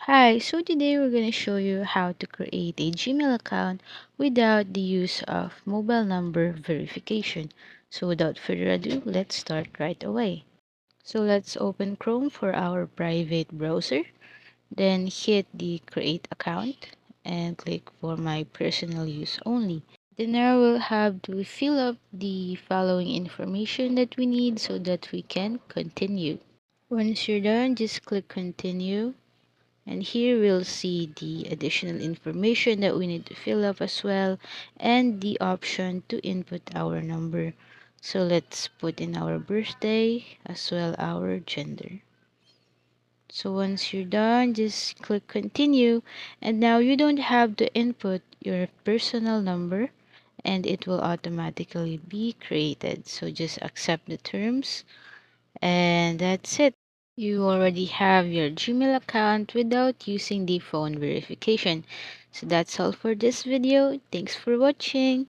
Hi, so today we're going to show you how to create a Gmail account without the use of mobile number verification. So without further ado, let's start right away. So let's open Chrome for our private browser, then hit the create account and click for my personal use only. Then now we'll have to fill up the following information that we need so that we can continue. Once you're done, just click continue. And here we'll see the additional information that we need to fill up as well and the option to input our number. So let's put in our birthday as well our gender. So once you're done, just click continue, and now you don't have to input your personal number and it will automatically be created. So just accept the terms and that's it. You already have your Gmail account without using the phone verification. So that's all for this video. Thanks for watching.